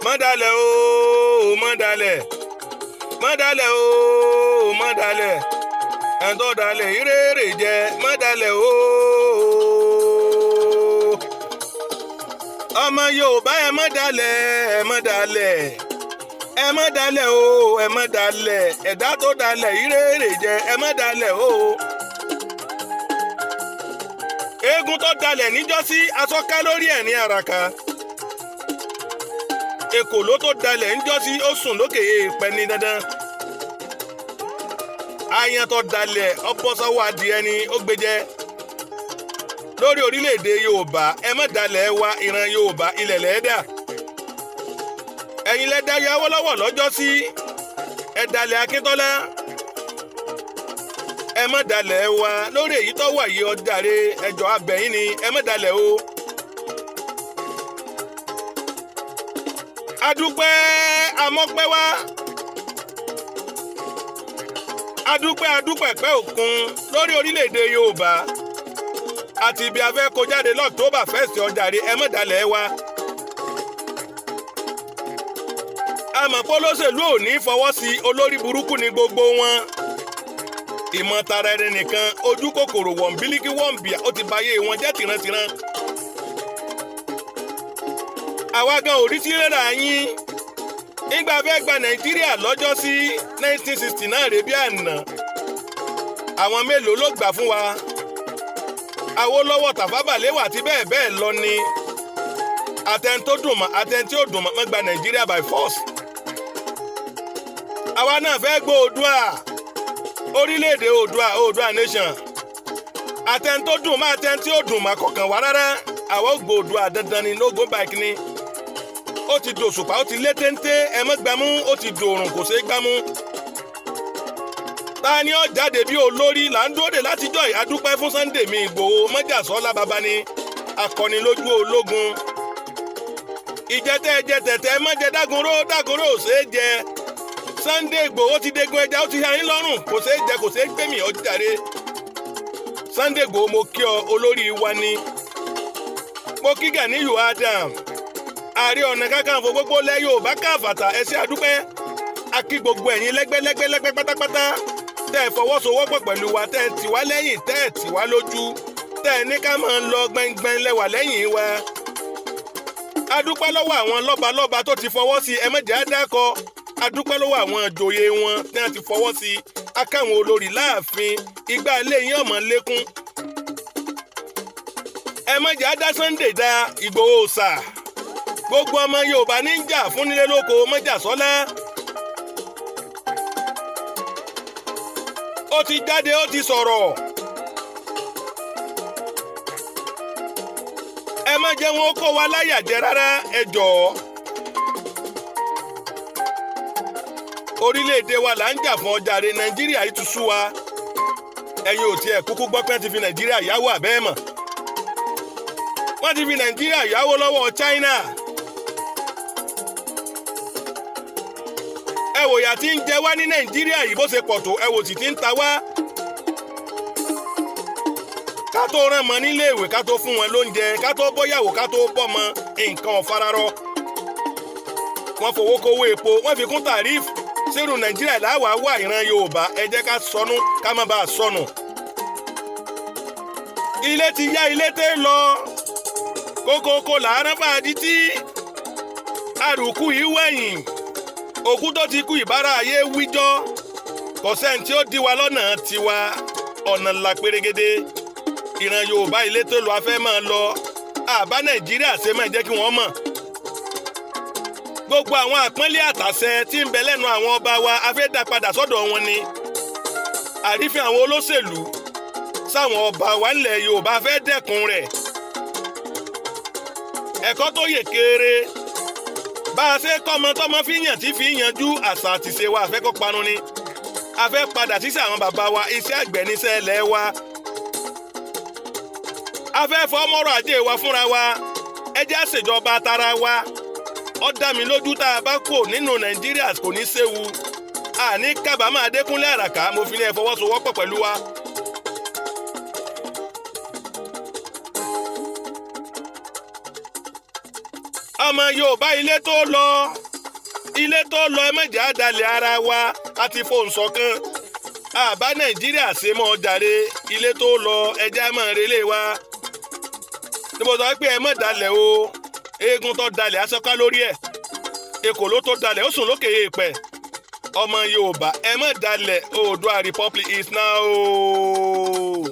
má dalẹ̀ o má dalẹ̀ má dalẹ̀ o má dalẹ̀ ẹ̀ńtọ́ dalẹ̀ ìrèrè jẹ má dalẹ̀ o. ọmọ Yorùbá ẹ má dalẹ̀ ẹ má dalẹ̀ ẹ má dalẹ̀ o ẹ má dalẹ̀ ẹ̀dá tó dalẹ̀ ìrèrè jẹ ẹ má dalẹ̀ o. eégún tó dalẹ̀ níjọ́sí asọ́ká lórí ẹ̀ ní àràkà èkòló tó dalẹ̀ níjọ́sí ó sùn lókè èèpẹ̀ ní dandan ayan tó dalẹ̀ ọbọ̀sọ́wọ́ adìẹ ni ó gbẹjẹ lórí orílẹ̀-èdè Yorùbá ẹ má dalẹ̀ wa ìran Yorùbá ilẹ̀ lẹ́dà ẹ̀yin lẹ́dá yọ Awólọ́wọ̀ lọ́jọ́sí ẹ dalẹ̀ Akíntọ́lá ẹ má dalẹ̀ wa lórí èyí tó wà yìí ọjàre ẹjọ́ abẹ́yìn ni ẹ má dalẹ̀ o. adúpẹ́ amọ́pẹ́ wá adúpẹ́ pẹ́ òkun lórí orílẹ̀-èdè Yorùbá àti ibi afẹ́ kó jáde l'October 1st ọjàre ẹ má dalẹ̀ wa. àmọ̀pọ̀ olóṣèlú ò ní fọwọ́ sí olórí burúkú ni gbogbo wọn. ìmọ̀tara ẹni nìkan ojú kòkòrò wọ̀nbílíkì wọ̀nbíà ó ti bayé wọn jẹ́ tìrantìran. àwa gan ò rí sí rẹ́rà yín nígbà fẹ́ gba Nàìjíríà lọ́jọ́ sí 1960 náà rèé bí àná. àwọn mélòó ló gbà fún wa? Awólọ́wọ̀ Tafawa Balewa àti bẹ́ẹ̀ bẹ́ẹ̀ lọ ni. àtẹn tó dùn mọ́ àtẹn tí ó dùn mọ́ gba Nàìjíríà by force. àwa náà fẹ́ gbọ́ Oòduà orílẹ̀-èdè Oòduà nation àtẹn tó dùn mọ́ àtẹn tí ó dùn mọ́ kọ̀ọ̀kan wá rárá àwọn ò gbọ́ Oòduà dandan ni no go back ni. ó ti dòṣùpá ó ti lé téńté ẹ mọ́ gbámú ó ti dòrùn kò ṣeé gbámú. ta ni ó jáde bí olórí là ń dóde látijọ́ ìyádúpẹ́ fún Sunday mi Ìgbòho mọ́jàsọ́lá baba ni akọni lójú ológun. ìjẹtẹ ẹjẹtẹtẹ mọ́jẹ dágunró ò ṣeé jẹ. Sunday Ìgbòho ti dégun ẹja ó ti hàn yín lọ́rùn kò ṣeé jẹ kò ṣeé gbẹ̀mí ọjàre. Sunday Ìgbòho mo kí ọ olórí wa ni. mo kí Ganiyu Adam Ààrẹ Ọ̀nà Kakanfò gbogbo lẹ Yorùbá káfàtà ẹ ṣé àdúpẹ́. a kí gbogbo ẹ̀yin lẹ́gbẹ́lẹ́gbẹ́ pátápátá tẹ́ ẹ fọwọ́sowọ́pọ̀ pẹ̀lú wa tẹ́ ẹ tì wá lẹ́yìn tẹ́ ẹ tì wá lójú tẹ́ ẹ ní ká máa lọ gbẹngbẹng lẹ́wà lẹ́yìn wa. a dúpẹ́ lọ́wọ́ àwọn lọ́balọ́ba tó ti fọwọ́ sí ẹ má jẹ́ á dákọ. a dúpẹ́ lọ́wọ́ àwọn ìjòyè wọn tí wọ́n ti fọwọ́ sí akáwọn olórí láàfin igbá ilé yín ọmọ lékún. ẹ má jẹ́ á dá Sunday dá Ìgbòho ṣà gbogbo ọmọ Yorùbá ní ń jà fún nílé lóko mọ́jàsọ́lá. ó ti jáde ó ti sọ̀rọ̀. ẹ má jẹ́ wọn kó wa láyà jẹ rárá ẹ jọ̀ọ́. orílẹ̀-èdè wa là ń jà fún ọjàre Nàìjíríà yìí tún sú wa. ẹ̀yin ò tiẹ̀ kúkú gbọ́ pé wọ́n ti fi Nàìjíríà yáwó àbẹ́ẹ̀ mọ̀. wọ́n ti fi Nàìjíríà yáwó lọ́wọ́ China. ẹ wò yà tí ń jẹ wá ní Nàìjíríà yìí bó ṣe pọ̀ tó ẹ wò sì ti ń ta wá. ká tó rán mọ níléèwé ká tó fún wọn lóúnjẹ ká tó bọ́yàwó ká tó bọ́mọ nǹkan ọ̀fararọ. wọ́n fowó kówó epo wọ́n fi kún tàrífù sírù Nàìjíríà láwà wà ìran Yorùbá ẹ jẹ́ ká sọnù ká má bàa sọnù. ilé ti yá ilé tẹ́ lọ kókókó làárọ̀ fàájì tí àrùkù yìí wẹ̀yìn òkú tó ti kú ìbára ayé wíjọ́ kò sẹ́ni tí ó dí wa lọ́nà tiwa ọ̀nà ńlá pérégedé ìran Yorùbá ilé tó lọ afẹ́ máa lọ àbá Nàìjíríà ṣe máa jẹ́ kí wọ́n mọ̀. gbogbo àwọn àpọ́nlé àtàṣẹ tí ń bẹ lẹ́nu àwọn ọba wa afẹ́ dá padà sọ́dọ̀ wọn ni. àrífín àwọn olóṣèlú sáwọn ọba wa ńlẹ̀ Yorùbá fẹ́ dẹ́kun rẹ̀. ẹ̀kọ́ tó yè kéré bá a ṣe kọ́mọ tọ́mọ fi yàn tí fi yanjú àṣà àtìṣe wa àfẹ́ kó parun ni. a fẹ́ padà síṣẹ́ àwọn bàbá wa iṣẹ́ àgbẹ̀ níṣẹ́ ilẹ̀ wa. a fẹ́ fọmọ́rọ̀ ajé wa fúnra wa ẹ jẹ́ àṣejọba tara wa. ó dá mi lójú tá a bá kò nínú Nàìjíríà kò ní séwu. àní kábàámọ̀ Adékúnlé Àràká mo fi ní ẹ fọwọ́sowọ́pọ̀ pẹ̀lú wa. ọmọ Yorùbá ilé tó lọ ẹ má jẹ́ àdàlẹ̀ ara wa àti fohùn ṣọ̀kan àbá Nàìjíríà ṣe mọ́ jàre ilé tó lọ ẹjẹ́ máa relé wa ní mo sọ pé ẹ má dalẹ̀ o eégún tó dalẹ̀ aṣọ́ká lórí ẹ̀ èkòló tó dalẹ̀ ó sùn lókè èèpẹ̀ ọmọ Yorùbá ẹ má dalẹ̀ Oòduà Republic is now.